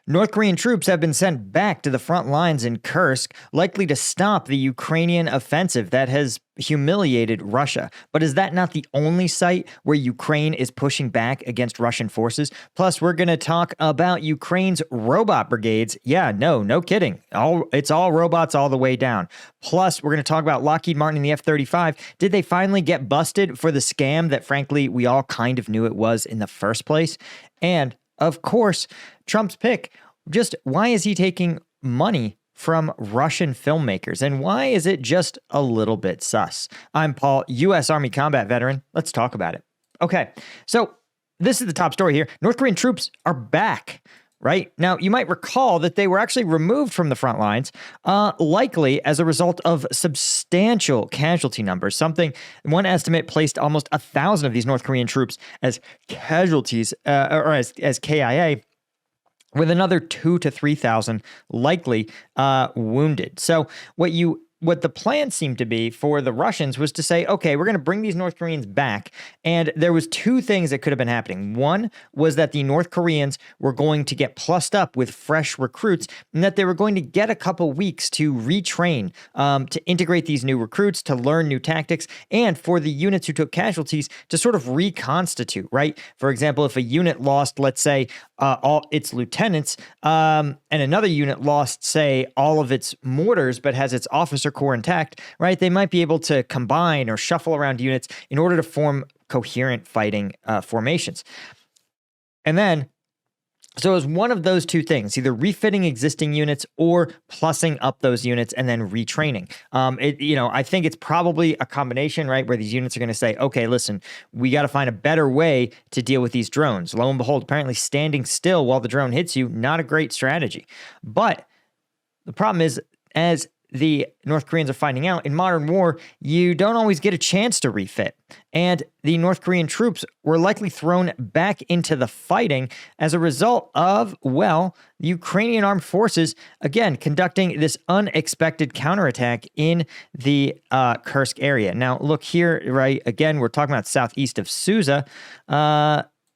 North Korean troops have been sent back to the front lines in Kursk, likely to stop the Ukrainian offensive that has humiliated Russia. But is that not the only site where Ukraine is pushing back against Russian forces? Plus, we're going to talk about Ukraine's robot brigades. Yeah, no kidding. It's all robots all the way down. Plus, we're going to talk about Lockheed Martin and the F-35. Did they finally get busted for the scam that, frankly, we all kind of knew it was in the first place? And of course, Trump's pick. Just why is he taking money from Russian filmmakers? And why is it just a little bit sus? I'm Paul, U.S. Army combat veteran. Let's talk about it. Okay, so this is the top story here. North Korean troops are back. Right? Now, you might recall that they were actually removed from the front lines, likely as a result of substantial casualty numbers. One estimate placed almost 1,000 of these North Korean troops as casualties, or as KIA, with another 2,000 to 3,000 likely wounded. So what the plan seemed to be for the Russians was to say, okay, we're going to bring these North Koreans back. And there was two things that could have been happening. One was that the North Koreans were going to get plussed up with fresh recruits, and that they were going to get a couple weeks to retrain, to integrate these new recruits, to learn new tactics, and for the units who took casualties to sort of reconstitute, right? For example, if a unit lost, let's say, all its lieutenants, and another unit lost, say, all of its mortars, but has its officer corps intact, right? They might be able to combine or shuffle around units in order to form coherent fighting formations. And then, so it was one of those two things, either refitting existing units or plussing up those units and then retraining. I think it's probably a combination, right, where these units are going to say, okay, listen, we got to find a better way to deal with these drones. Lo and behold, apparently standing still while the drone hits you, not a great strategy. But the problem is, as the North Koreans are finding out, in modern war, you don't always get a chance to refit. And the North Korean troops were likely thrown back into the fighting as a result of, well, the Ukrainian armed forces, again, conducting this unexpected counterattack in the Kursk area. Now, look here, right? Again, we're talking about southeast of Suza.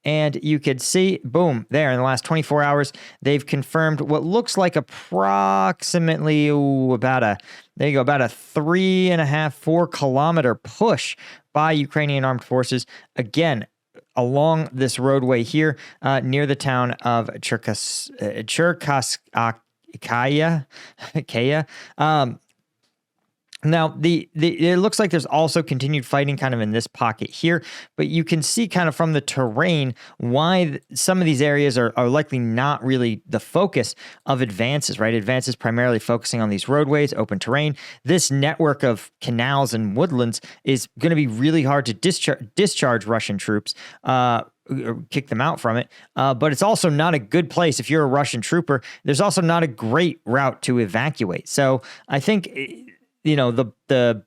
And you could see, boom, there in the last 24 hours, they've confirmed what looks like approximately about a 3.5, 4 kilometer push by Ukrainian armed forces. Again, along this roadway here, near the town of Cherkasskaya. Now, it looks like there's also continued fighting kind of in this pocket here, but you can see kind of from the terrain why some of these areas are likely not really the focus of advances, right? Advances primarily focusing on these roadways, open terrain. This network of canals and woodlands is going to be really hard to discharge Russian troops, kick them out from it. But it's also not a good place. If you're a Russian trooper, there's also not a great route to evacuate. So I think, the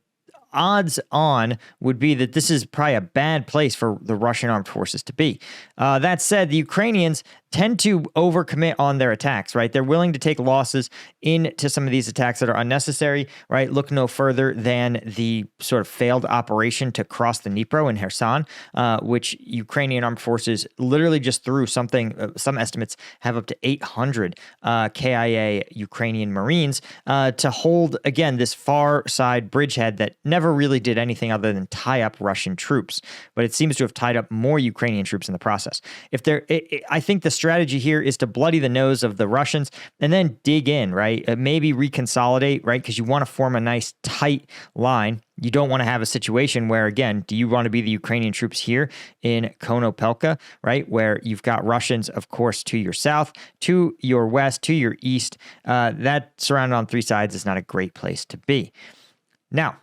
odds on would be that this is probably a bad place for the Russian armed forces to be. That said, the Ukrainians tend to overcommit on their attacks, right? They're willing to take losses into some of these attacks that are unnecessary, right? Look no further than the sort of failed operation to cross the Dnipro in Kherson, which Ukrainian armed forces literally just threw something, some estimates have up to 800 KIA Ukrainian Marines to hold, again, this far side bridgehead that never really did anything other than tie up Russian troops. But it seems to have tied up more Ukrainian troops in the process. I think the strategy here is to bloody the nose of the Russians and then dig in, right? Maybe reconsolidate, right? Because you want to form a nice tight line. You don't want to have a situation where, again, do you want to be the Ukrainian troops here in Konopelka, right? Where you've got Russians, of course, to your south, to your west, to your east. That surrounded on three sides is not a great place to be. Now,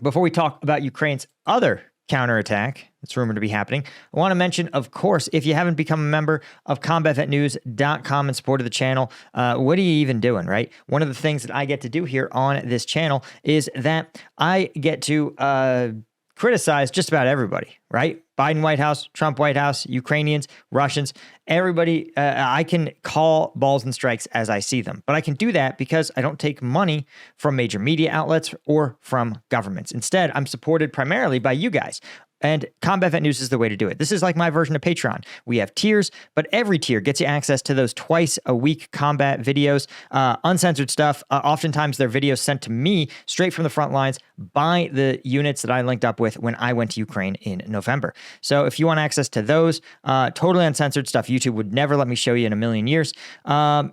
before we talk about Ukraine's other counterattack that's rumored to be happening, I want to mention, of course, if you haven't become a member of combatvetnews.com and supported the channel, what are you even doing, right? One of the things that I get to do here on this channel is that I get to criticize just about everybody, right? Biden White House, Trump White House, Ukrainians, Russians, everybody. I can call balls and strikes as I see them, but I can do that because I don't take money from major media outlets or from governments. Instead, I'm supported primarily by you guys. And Combat Vet News is the way to do it. This is like my version of Patreon. We have tiers, but every tier gets you access to those twice a week combat videos, uncensored stuff. Oftentimes they're videos sent to me straight from the front lines by the units that I linked up with when I went to Ukraine in November. So if you want access to those, totally uncensored stuff YouTube would never let me show you in a million years,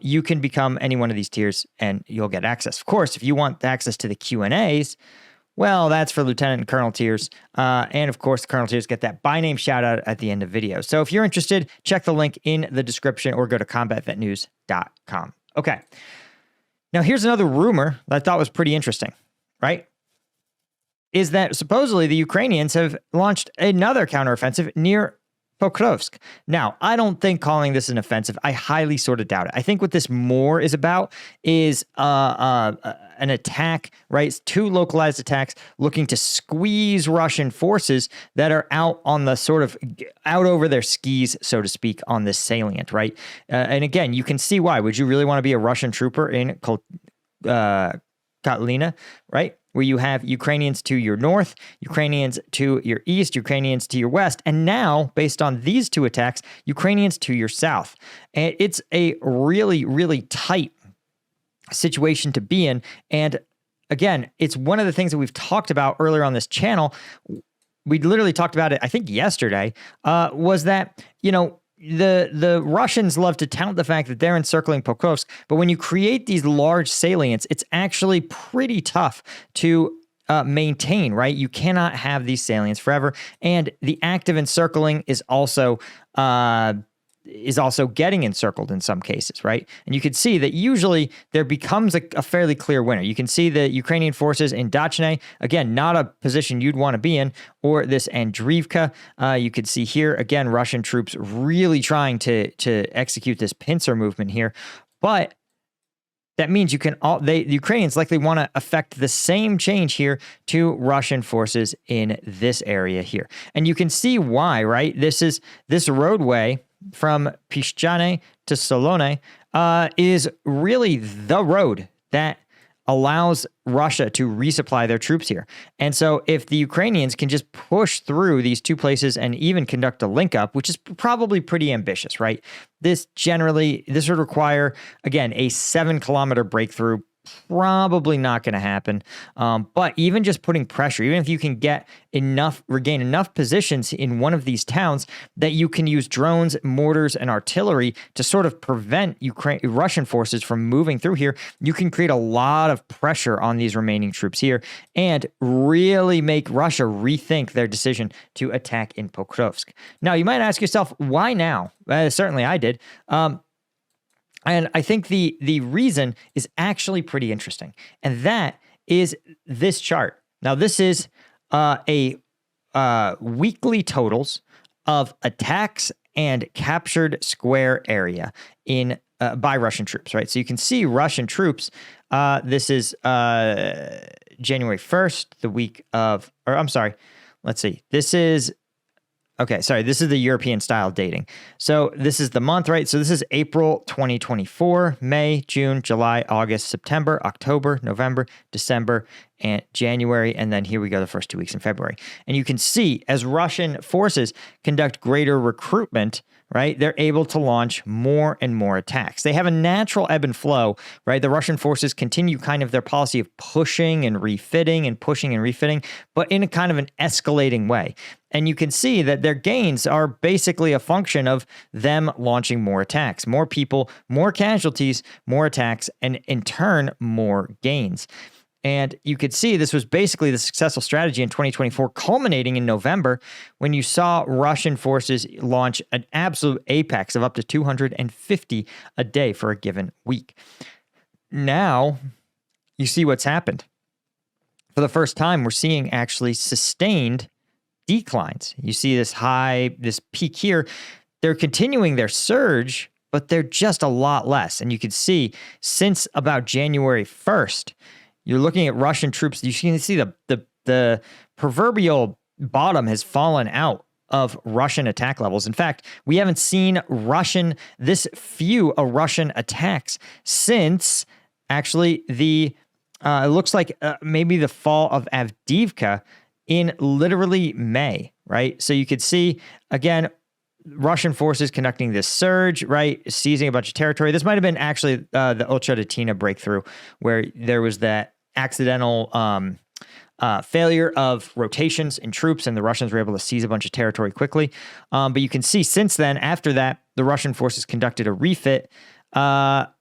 you can become any one of these tiers and you'll get access. Of course, if you want access to the Q&As, well, that's for Lieutenant and Colonel tiers. And of course, the Colonel tiers get that by name shout out at the end of videos. So if you're interested, check the link in the description or go to combatvetnews.com. Okay. Now, here's another rumor that I thought was pretty interesting, right? Is that supposedly the Ukrainians have launched another counteroffensive near Pokrovsk. Now, I don't think calling this an offensive. I highly sort of doubt it. I think what this more is about is an attack, right? Two localized attacks looking to squeeze Russian forces that are out on the sort of out over their skis, so to speak, on this salient, right? And again, you can see why. Would you really want to be a Russian trooper in Katlina, right? Where you have Ukrainians to your north, Ukrainians to your east, Ukrainians to your west, and now, based on these two attacks, Ukrainians to your south. And it's a really, really tight situation to be in. And again, it's one of the things that we've talked about earlier on this channel. We literally talked about it, I think, yesterday, was that, you know, the Russians love to tout the fact that they're encircling Pokrovsk, but when you create these large salients, it's actually pretty tough to maintain, right? You cannot have these salients forever, and the active encircling is also getting encircled in some cases, right? And you can see that usually there becomes a fairly clear winner. You can see the Ukrainian forces in Dachne, again, not a position you'd want to be in, or this Andriivka. You could see here, again, Russian troops really trying to execute this pincer movement here. But that means the Ukrainians likely want to affect the same change here to Russian forces in this area here. And you can see why, right? This roadway from Pishchane to Solone is really the road that allows Russia to resupply their troops here. And so if the Ukrainians can just push through these two places and even conduct a link up, which is probably pretty ambitious, right? This would require, again, a 7-kilometer breakthrough. Probably not going to happen. But even just putting pressure, even if you can regain enough positions in one of these towns that you can use drones, mortars, and artillery to sort of prevent Russian forces from moving through here, you can create a lot of pressure on these remaining troops here and really make Russia rethink their decision to attack in Pokrovsk. Now, you might ask yourself, why now? Certainly I did. And I think the reason is actually pretty interesting. And that is this chart. Now, this is a weekly totals of attacks and captured square area by Russian troops, right? So you can see Russian troops. This is January 1st, the week of, or I'm sorry, let's see. This is the European style dating. So this is the month, right? So this is April 2024, May, June, July, August, September, October, November, December, and January. And then here we go, the first 2 weeks in February. And you can see as Russian forces conduct greater recruitment, right, they're able to launch more and more attacks. They have a natural ebb and flow, right? The Russian forces continue kind of their policy of pushing and refitting and pushing and refitting, but in a kind of an escalating way. And you can see that their gains are basically a function of them launching more attacks, more people, more casualties, more attacks, and in turn, more gains. And you could see this was basically the successful strategy in 2024, culminating in November when you saw Russian forces launch an absolute apex of up to 250 a day for a given week. Now, you see what's happened. For the first time, we're seeing actually sustained declines. You see this peak here. They're continuing their surge, but they're just a lot less. And you can see since about January 1st, you're looking at Russian troops. You can see the proverbial bottom has fallen out of Russian attack levels. In fact, we haven't seen this few Russian attacks since actually it looks like maybe the fall of Avdiivka in literally May. right? So you could see, again, Russian forces conducting this surge, right? Seizing a bunch of territory. This might have been actually the Ochadotina breakthrough, where there was that accidental failure of rotations in troops, and the Russians were able to seize a bunch of territory quickly. But you can see since then, after that, the Russian forces conducted a refit. But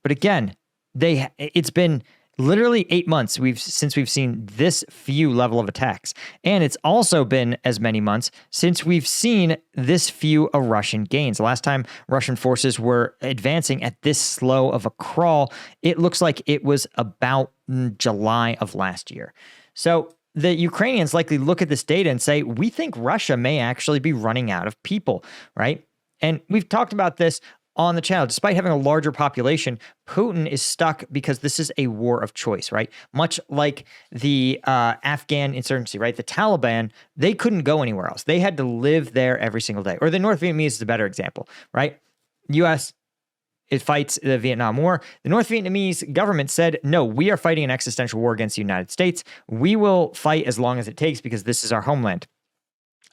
again, it's been literally 8 months since we've seen this few level of attacks. And it's also been as many months since we've seen this few of Russian gains. The last time Russian forces were advancing at this slow of a crawl, it looks like it was about July of last year. So the Ukrainians likely look at this data and say, we think Russia may actually be running out of people, right? And we've talked about this on the channel. Despite having a larger population, Putin is stuck because this is a war of choice, right? Much like the Afghan insurgency, right? The Taliban, they couldn't go anywhere else. They had to live there every single day. Or the North Vietnamese is a better example, right? U.S., it fights the Vietnam War. The North Vietnamese government said, no, we are fighting an existential war against the United States. We will fight as long as it takes because this is our homeland.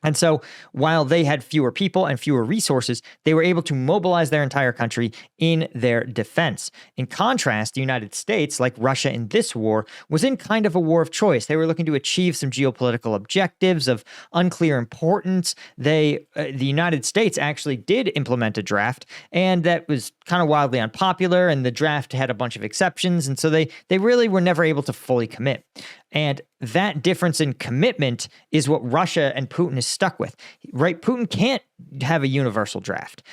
And so while they had fewer people and fewer resources, they were able to mobilize their entire country in their defense. In contrast, the United States, like Russia in this war, was in kind of a war of choice. They were looking to achieve some geopolitical objectives of unclear importance. The United States actually did implement a draft, and that was kind of wildly unpopular, and the draft had a bunch of exceptions, and so they really were never able to fully commit. And that difference in commitment is what Russia and Putin is stuck with, right? Putin can't have a universal draft.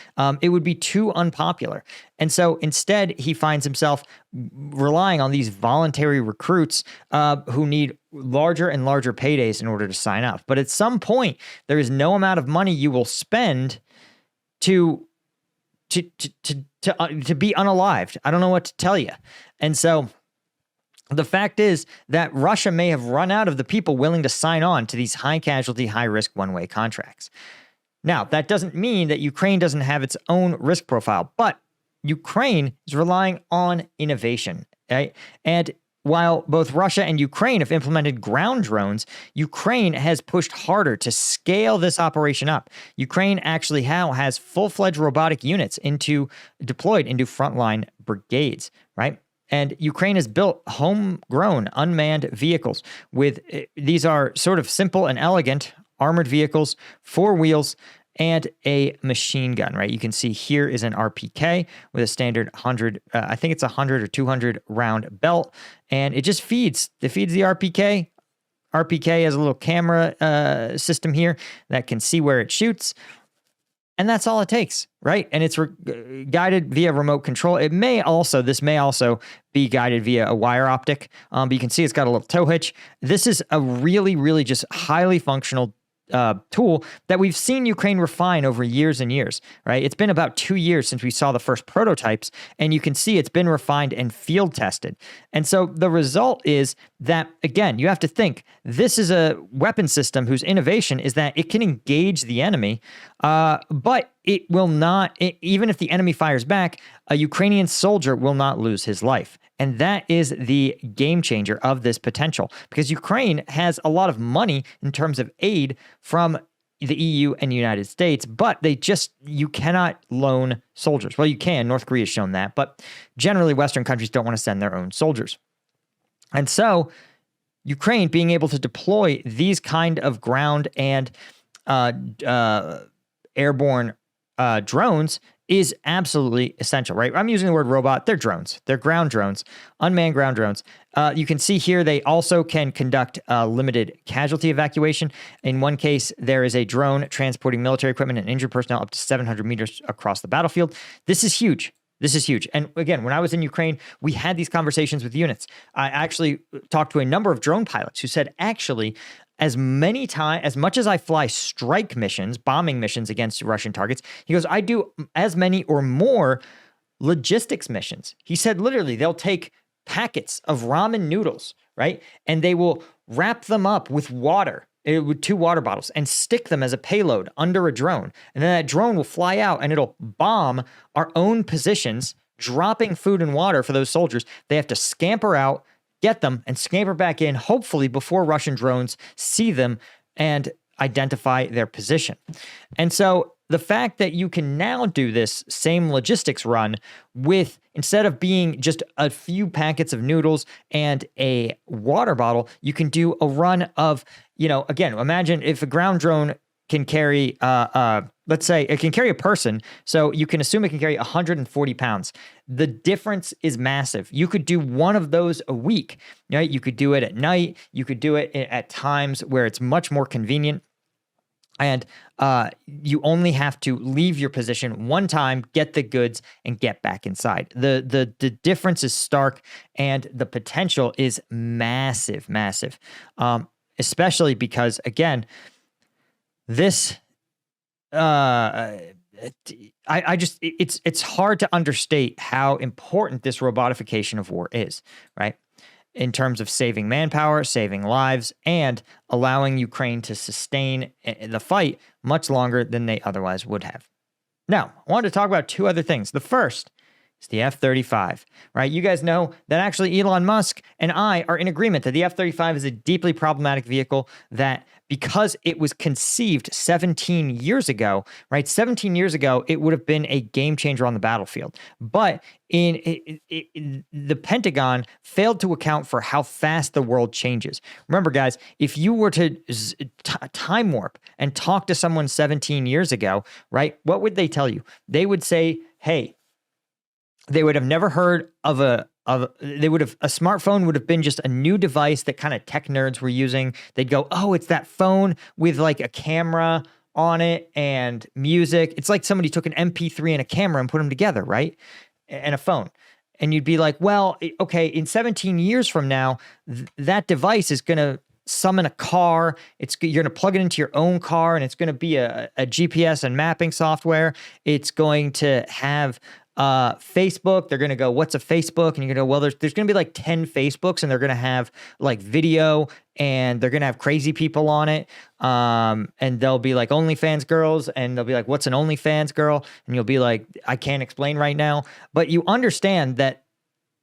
It would be too unpopular. And so instead, he finds himself relying on these voluntary recruits who need larger and larger paydays in order to sign up. But at some point, there is no amount of money you will spend to be unalived. I don't know what to tell you. And so the fact is that Russia may have run out of the people willing to sign on to these high casualty, high risk one-way contracts. Now, that doesn't mean that Ukraine doesn't have its own risk profile, but Ukraine is relying on innovation, right? And while both Russia and Ukraine have implemented ground drones, Ukraine has pushed harder to scale this operation up. Ukraine actually now has full-fledged robotic units deployed into frontline brigades, right? And Ukraine has built homegrown unmanned vehicles these are sort of simple and elegant armored vehicles, 4 wheels, and a machine gun, right? You can see here is an RPK with a standard 100, I think it's 100 or 200 round belt, and it just feeds the RPK. RPK has a little camera system here that can see where it shoots. And that's all it takes, right? And it's guided via remote control. This may also be guided via a wire optic, but you can see it's got a little tow hitch. This is a really, really just highly functional tool that we've seen Ukraine refine over years and years, right? It's been about 2 years since we saw the first prototypes, and you can see it's been refined and field tested. And so the result is that, again, you have to think this is a weapon system whose innovation is that it can engage the enemy, but it will not, even if the enemy fires back, a Ukrainian soldier will not lose his life. And that is the game changer of this potential, because Ukraine has a lot of money in terms of aid from the EU and the United States, but you cannot loan soldiers. Well, you can. North Korea has shown that, but generally Western countries don't want to send their own soldiers. And so Ukraine being able to deploy these kind of ground and airborne drones is absolutely essential, right? I'm using the word robot. They're drones. They're ground drones, unmanned ground drones. You can see here they also can conduct limited casualty evacuation. In one case, there is a drone transporting military equipment and injured personnel up to 700 meters across the battlefield. This is huge. This is huge. And again, when I was in Ukraine, we had these conversations with units. I actually talked to a number of drone pilots who said, actually, as much as I fly strike missions, bombing missions against Russian targets, he goes, I do as many or more logistics missions. He said, literally, they'll take packets of ramen noodles, right? And they will wrap them up with water, with 2 water bottles, and stick them as a payload under a drone. And then that drone will fly out and it'll bomb our own positions, dropping food and water for those soldiers. They have to scamper out, get them, and scamper back in, hopefully before Russian drones see them and identify their position. And so the fact that you can now do this same logistics run with, instead of being just a few packets of noodles and a water bottle, you can do a run of, again, imagine if a ground drone can carry, let's say it can carry a person. So you can assume it can carry 140 pounds. The difference is massive. You could do one of those a week, right? You could do it at night. You could do it at times where it's much more convenient. And you only have to leave your position one time, get the goods, and get back inside. The difference is stark, and the potential is massive, massive. Especially because, again, this it's hard to understate how important this robotification of war is, right? In terms of saving manpower, saving lives, and allowing Ukraine to sustain the fight much longer than they otherwise would have. Now, I wanted to talk about two other things. The first is the F-35, right? You guys know that actually Elon Musk and I are in agreement that the F-35 is a deeply problematic vehicle, that because it was conceived 17 years ago, right? 17 years ago, it would have been a game changer on the battlefield. But the Pentagon failed to account for how fast the world changes. Remember, guys, if you were to time warp and talk to someone 17 years ago, right, what would they tell you? They would say, hey, they would have never heard of a smartphone would have been just a new device that kind of tech nerds were using. They'd go, oh, it's that phone with like a camera on it and music. It's like somebody took an MP3 and a camera and put them together, right? And a phone. And you'd be like, well, okay, in 17 years from now, that device is going to summon a car. You're going to plug it into your own car, and it's going to be a GPS and mapping software. It's going to have Facebook. They're going to go, what's a Facebook? And you're going to go, well, there's going to be like 10 Facebooks, and they're going to have like video, and they're going to have crazy people on it. And they'll be like OnlyFans girls, and they'll be like, what's an OnlyFans girl? And you'll be like, I can't explain right now. But you understand that,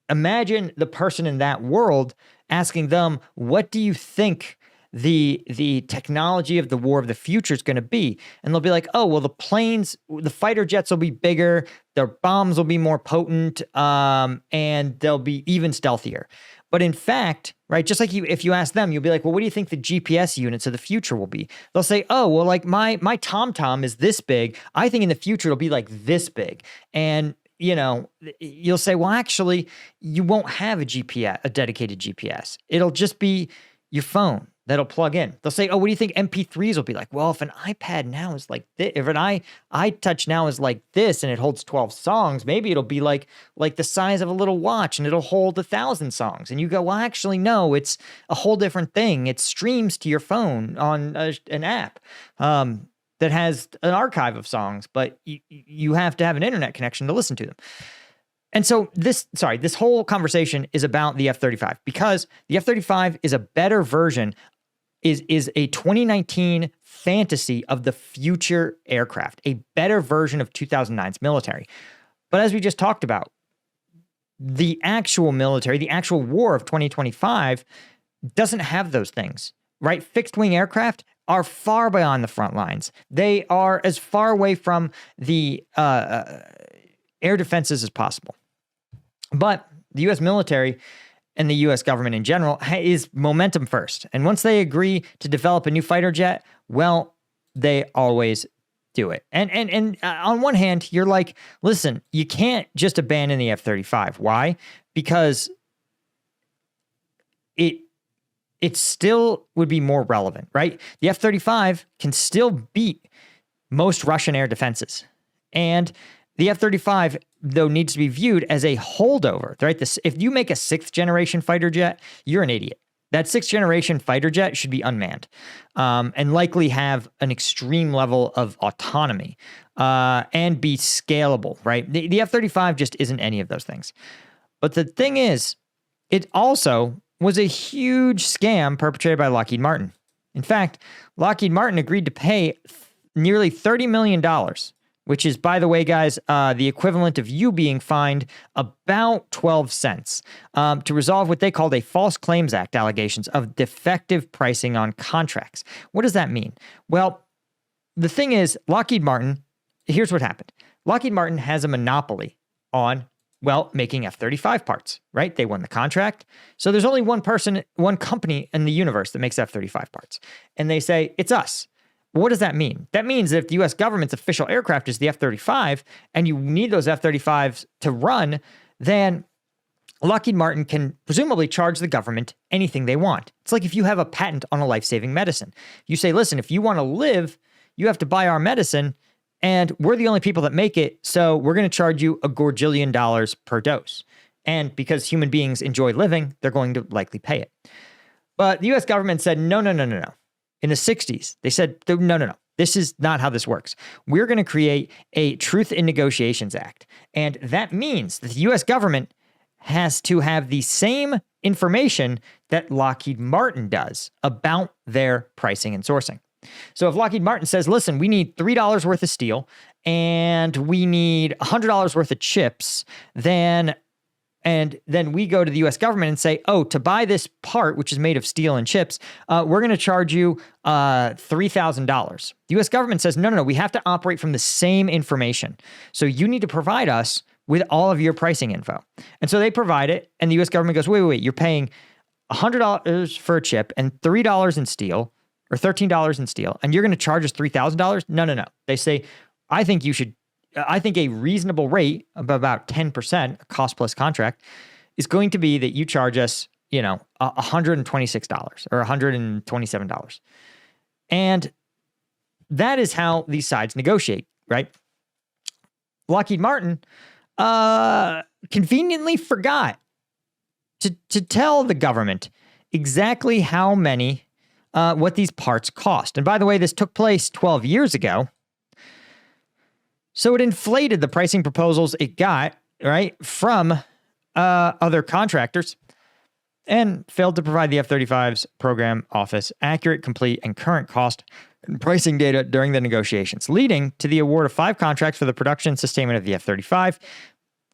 imagine the person in that world asking them, what do you think the technology of the war of the future is going to be? And they'll be like, oh, well, the fighter jets will be bigger, their bombs will be more potent, and they'll be even stealthier. But in fact, right, just like if you ask them, you'll be like, well, what do you think the GPS units of the future will be? They'll say, oh, well, like my TomTom is this big. I think in the future it'll be like this big. And you'll say, well, actually, you won't have a dedicated GPS. It'll just be your phone that'll plug in. They'll say, oh, what do you think MP3s will be like? Well, if an iPad now is like this, if an iTouch now is like this and it holds 12 songs, maybe it'll be like the size of a little watch and it'll hold 1,000 songs. And you go, well, actually, no, it's a whole different thing. It streams to your phone on an app that has an archive of songs, but you have to have an internet connection to listen to them. And so this whole conversation is about the F-35, because the F-35 is a better version, is a 2019 fantasy of the future aircraft, a better version of 2009's military. But as we just talked about, the actual military, the actual war of 2025 doesn't have those things, right? Fixed-wing aircraft are far beyond the front lines. They are as far away from the air defenses as possible. But the U.S. military and the U.S. government in general is momentum first. And once they agree to develop a new fighter jet, well, they always do it. And on one hand, you're like, listen, you can't just abandon the F-35. Why? Because it still would be more relevant, right? The F-35 can still beat most Russian air defenses. And the F-35, though, needs to be viewed as a holdover, right? If you make a 6th-generation fighter jet, you're an idiot. That 6th-generation fighter jet should be unmanned and likely have an extreme level of autonomy and be scalable, right? The F-35 just isn't any of those things. But the thing is, it also was a huge scam perpetrated by Lockheed Martin. In fact, Lockheed Martin agreed to pay nearly $30 million, which is, by the way, guys, the equivalent of you being fined about 12 cents to resolve what they called a False Claims Act allegations of defective pricing on contracts. What does that mean? Well, the thing is, Lockheed Martin, here's what happened. Lockheed Martin has a monopoly on, well, making F-35 parts, right? They won the contract. So there's only one company in the universe that makes F-35 parts. And they say, it's us. What does that mean? That means that if the U.S. government's official aircraft is the F-35 and you need those F-35s to run, then Lockheed Martin can presumably charge the government anything they want. It's like if you have a patent on a life-saving medicine. You say, listen, if you want to live, you have to buy our medicine, and we're the only people that make it, so we're going to charge you a gorgillion dollars per dose. And because human beings enjoy living, they're going to likely pay it. But the U.S. government said, no. In the 60s, they said, no. This is not how this works. We're going to create a Truth in Negotiations Act. And that means that the U.S. government has to have the same information that Lockheed Martin does about their pricing and sourcing. So if Lockheed Martin says, listen, we need $3 worth of steel and we need $100 worth of chips, then we go to the U.S. government and say, oh, to buy this part, which is made of steel and chips, we're going to charge you $3,000. The U.S. government says, no, we have to operate from the same information. So you need to provide us with all of your pricing info. And so they provide it, and the U.S. government goes, wait, you're paying $100 for a chip and $3 in steel, or $13 in steel, and you're going to charge us $3,000? No. They say, I think a reasonable rate of about 10%, a cost plus contract, is going to be that you charge us, $126 or $127. And that is how these sides negotiate, right? Lockheed Martin conveniently forgot to tell the government exactly how many what these parts cost. And by the way, this took place 12 years ago. So it inflated the pricing proposals it got, right, from other contractors and failed to provide the F-35's program office accurate, complete, and current cost and pricing data during the negotiations, leading to the award of 5 contracts for the production and sustainment of the F-35.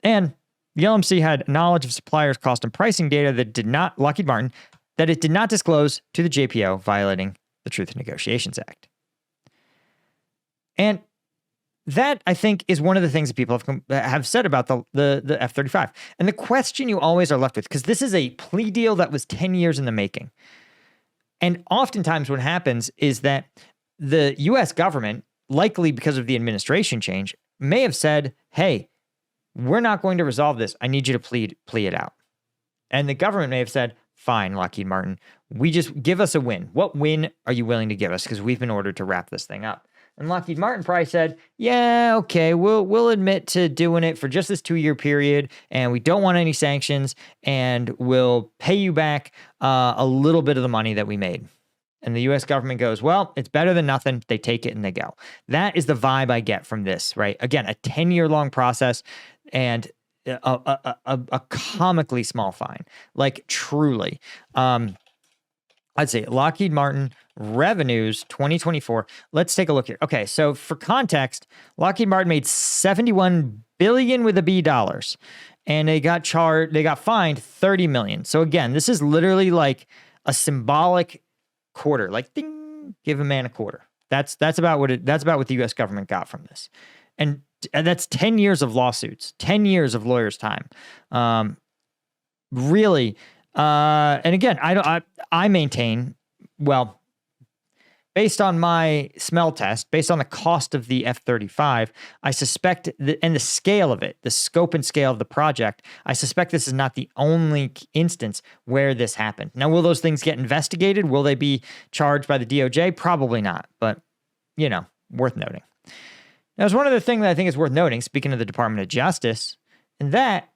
And the LMC had knowledge of suppliers' cost and pricing data Lockheed Martin, that it did not disclose to the JPO, violating the Truth in Negotiations Act. And that, I think, is one of the things that people have said about the F-35. And the question you always are left with, because this is a plea deal that was 10 years in the making. And oftentimes what happens is that the U.S. government, likely because of the administration change, may have said, hey, we're not going to resolve this. I need you to plea it out. And the government may have said, fine, Lockheed Martin, we just give us a win. What win are you willing to give us? Because we've been ordered to wrap this thing up. And Lockheed Martin probably said, yeah, okay, we'll admit to doing it for just this 2-year period, and we don't want any sanctions, and we'll pay you back a little bit of the money that we made. And the U.S. government goes, well, it's better than nothing. They take it and they go. That is the vibe I get from this, right? Again, a 10-year-long process and a comically small fine, like truly. I'd say Lockheed Martin revenues 2024. Let's take a look here. Okay, so for context, Lockheed Martin made $71 billion with a B dollars, and they got fined $30 million. So again, this is literally like a symbolic quarter, like ding, give a man a quarter. That's about what the U.S. government got from this, and that's 10 years of lawsuits, 10 years of lawyers' time. Really, and again, I maintain, well, based on my smell test, based on the cost of the F-35, I suspect, and the scale of it, the scope and scale of the project, I suspect this is not the only instance where this happened. Now, will those things get investigated? Will they be charged by the DOJ? Probably not, but, worth noting. Now, there's one other thing that I think is worth noting, speaking of the Department of Justice, and that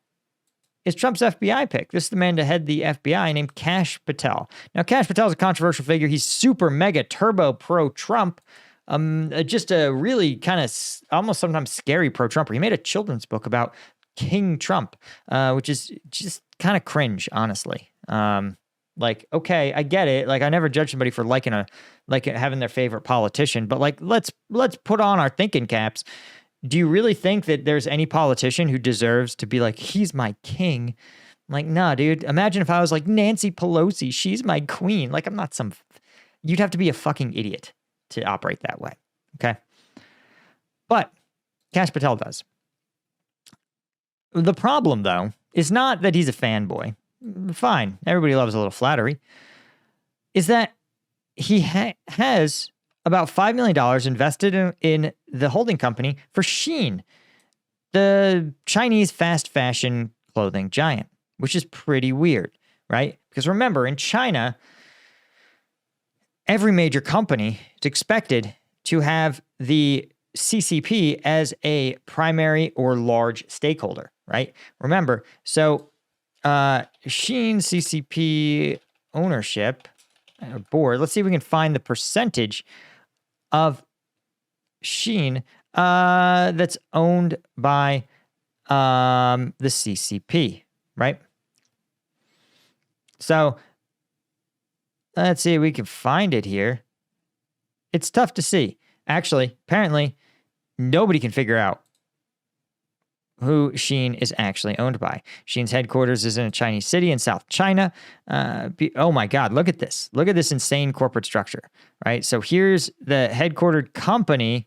is Trump's FBI pick. This is the man to head the FBI named Kash Patel. Now, Kash Patel is a controversial figure. He's super mega turbo pro-Trump, just a really kind of almost sometimes scary pro-Trumper. He made a children's book about King Trump, which is just kind of cringe, honestly. Like, okay, I get it. Like, I never judge somebody for having their favorite politician, but like, let's put on our thinking caps. do you really think that there's any politician who deserves to be like, he's my king? I'm like, nah, dude. Imagine if I was like Nancy Pelosi, she's my queen. Like, I'm not some, you'd have to be a fucking idiot to operate that way. Okay. But Kash Patel does. The problem, though, is not that he's a fanboy. Fine. Everybody loves a little flattery. Is that he has about $5 million invested in the holding company for Shein, the Chinese fast fashion clothing giant, which is pretty weird, right? Because remember, in China, every major company is expected to have the CCP as a primary or large stakeholder, right? Remember, so Shein CCP ownership board. Let's see if we can find the percentage of Shein that's owned by the CCP, right? So let's see if we can find it here. It's tough to see. Actually, apparently, nobody can figure out who Shein is actually owned by. Shein's headquarters is in a Chinese city in South China. Oh my God, look at this. Look at this insane corporate structure, right? So here's the headquartered company,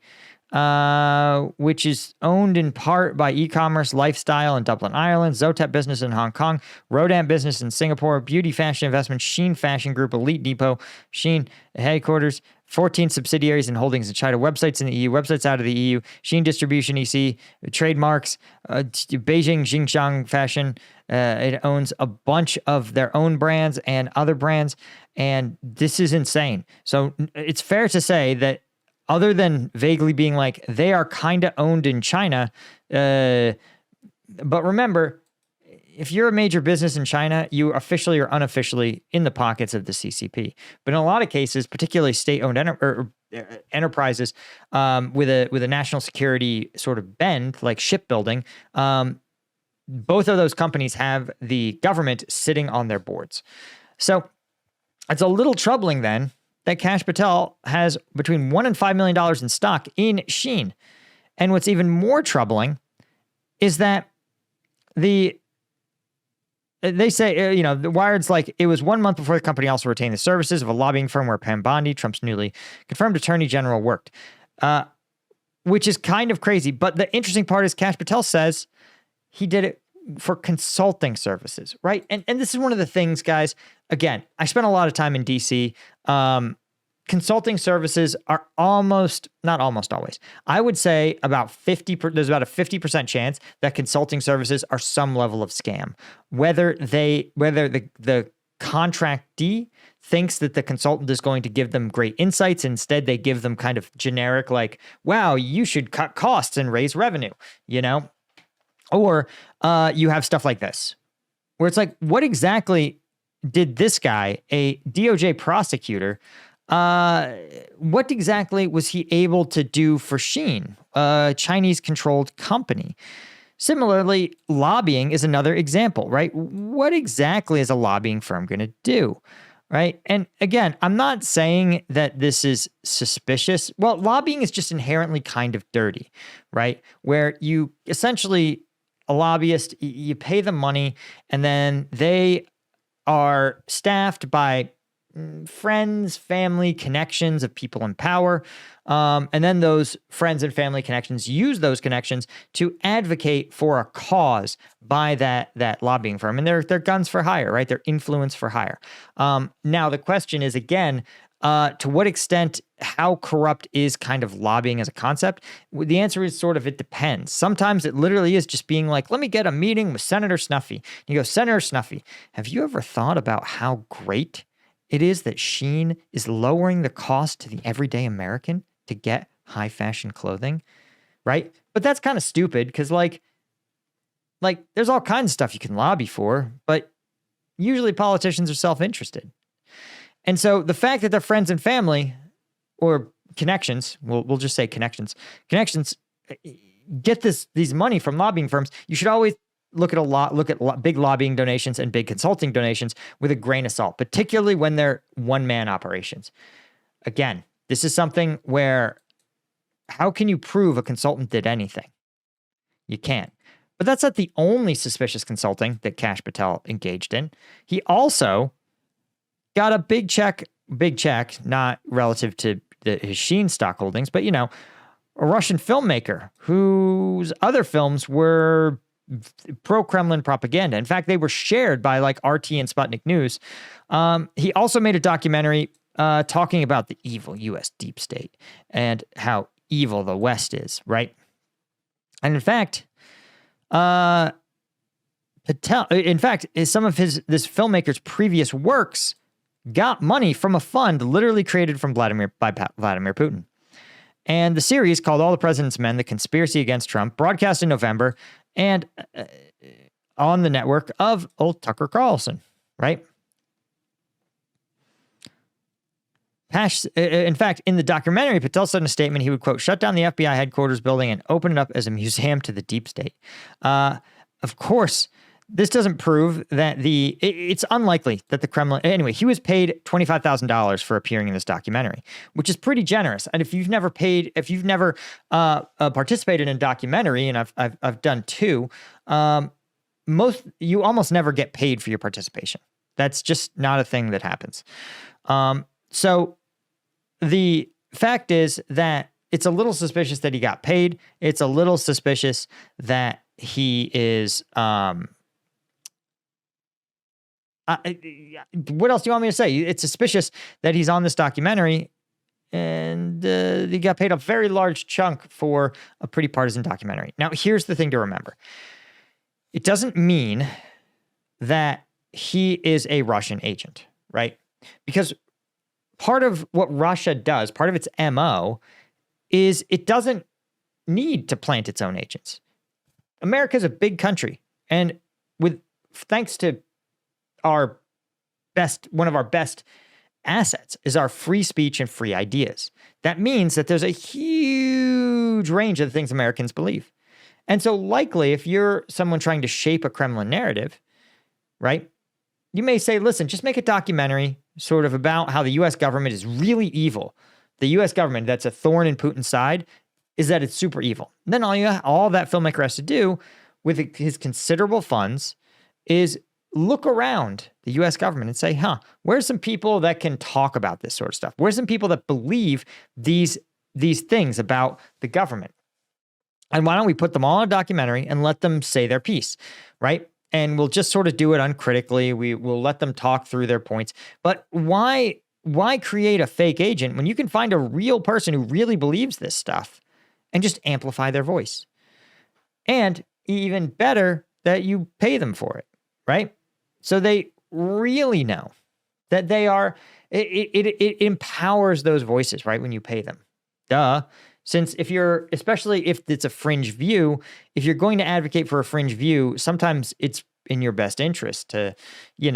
which is owned in part by e-commerce lifestyle in Dublin, Ireland, Zotep business in Hong Kong, Rodin business in Singapore, beauty fashion investment, Shein Fashion Group, Elite Depot, Shein headquarters, 14 subsidiaries and holdings in China, websites in the EU, websites out of the EU, Shein Distribution EC, trademarks, Beijing Xinjiang Fashion. It owns a bunch of their own brands and other brands, and this is insane. So it's fair to say that other than vaguely being like, they are kind of owned in China, but remember, if you're a major business in China, you officially or unofficially in the pockets of the CCP. But in a lot of cases, particularly state-owned enterprises with a national security sort of bend, like shipbuilding, both of those companies have the government sitting on their boards. So it's a little troubling then that Kash Patel has between $1 and $5 million in stock in Shein. And what's even more troubling is that they say, the Wired's like, it was 1 month before the company also retained the services of a lobbying firm where Pam Bondi, Trump's newly confirmed attorney general, worked, which is kind of crazy. But the interesting part is Kash Patel says he did it for consulting services, right? And this is one of the things, guys, again, I spent a lot of time in DC. Consulting services are not almost always. I would say there's about a 50% chance that consulting services are some level of scam. Whether the contractee thinks that the consultant is going to give them great insights, instead they give them kind of generic, like, wow, you should cut costs and raise revenue, Or you have stuff like this, where it's like, what exactly did this guy, a DOJ prosecutor, what exactly was he able to do for Shein, a Chinese-controlled company? Similarly, lobbying is another example, right? What exactly is a lobbying firm going to do, right? And again, I'm not saying that this is suspicious. Well, lobbying is just inherently kind of dirty, right? Where you essentially, a lobbyist, you pay them money, and then they are staffed by friends, family, connections of people in power. And then those friends and family connections use those connections to advocate for a cause by that lobbying firm. And they're guns for hire, right? They're influence for hire. Now, the question is, again, to what extent, how corrupt is kind of lobbying as a concept? The answer is sort of, it depends. Sometimes it literally is just being like, let me get a meeting with Senator Snuffy. And you go, Senator Snuffy, have you ever thought about how great it is that Shein is lowering the cost to the everyday American to get high fashion clothing, right? But that's kind of stupid because like there's all kinds of stuff you can lobby for, but usually politicians are self-interested. And so the fact that their friends and family or connections, we'll just say connections get these money from lobbying firms, you should always look at big lobbying donations and big consulting donations with a grain of salt, particularly when they're one-man operations. Again, this is something where how can you prove a consultant did anything? You can't. But that's not the only suspicious consulting that Kash Patel engaged in. He also got a big check, not relative to his Sheen stock holdings, but, a Russian filmmaker whose other films were pro-Kremlin propaganda. In fact, they were shared by like RT and Sputnik News. He also made a documentary talking about the evil U.S. deep state and how evil the West is, right? And in fact, Patel, some of this filmmaker's previous works got money from a fund literally created by Vladimir Putin. And the series called All the President's Men, The Conspiracy Against Trump, broadcast in November and on the network of old Tucker Carlson, right? In fact, in the documentary, Patel said in a statement he would, quote, shut down the FBI headquarters building and open it up as a museum to the deep state. Of course, this doesn't prove that it's unlikely that the Kremlin, anyway, he was paid $25,000 for appearing in this documentary, which is pretty generous. And if you've never participated in a documentary, and I've done two, you almost never get paid for your participation. That's just not a thing that happens. So the fact is that it's a little suspicious that he got paid. It's a little suspicious that he is, what else do you want me to say? It's suspicious that he's on this documentary and he got paid a very large chunk for a pretty partisan documentary. Now, here's the thing to remember. It doesn't mean that he is a Russian agent, right? Because part of what Russia does, part of its MO, is it doesn't need to plant its own agents. America's a big country, and thanks to one of our best assets is our free speech and free ideas. That means that there's a huge range of the things Americans believe. And so likely, if you're someone trying to shape a Kremlin narrative, right, you may say, listen, just make a documentary sort of about how the U.S. government is really evil. The U.S. government that's a thorn in Putin's side is that it's super evil. And then all that filmmaker has to do with his considerable funds is look around the U.S. government and say, where's some people that can talk about this sort of stuff? Where's some people that believe these things about the government? And why don't we put them all in a documentary and let them say their piece, right? And we'll just sort of do it uncritically. We'll let them talk through their points. But why create a fake agent when you can find a real person who really believes this stuff and just amplify their voice? And even better, that you pay them for it, right? So they really know that they are, it empowers those voices, right? When you pay them. Duh. Since especially if it's a fringe view, if you're going to advocate for a fringe view, sometimes it's in your best interest to, get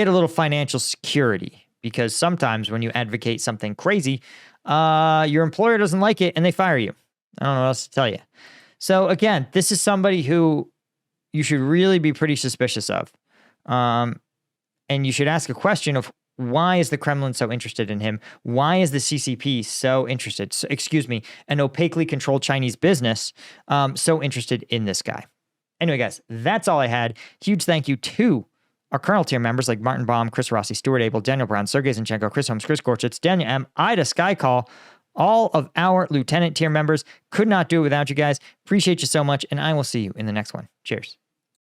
a little financial security, because sometimes when you advocate something crazy, your employer doesn't like it and they fire you. I don't know what else to tell you. So again, this is somebody who you should really be pretty suspicious of. And you should ask a question of, why is the Kremlin so interested in him? Why is the CCP so interested? An opaquely controlled Chinese business so interested in this guy? Anyway, guys, that's all I had. Huge thank you to our Colonel tier members like Martin Baum, Chris Rossi, Stuart Abel, Daniel Brown, Sergei Zinchenko, Chris Holmes, Chris Gorchitz, Daniel M., Ida Skycall. All of our Lieutenant tier members. Could not do it without you guys. Appreciate you so much, and I will see you in the next one. Cheers.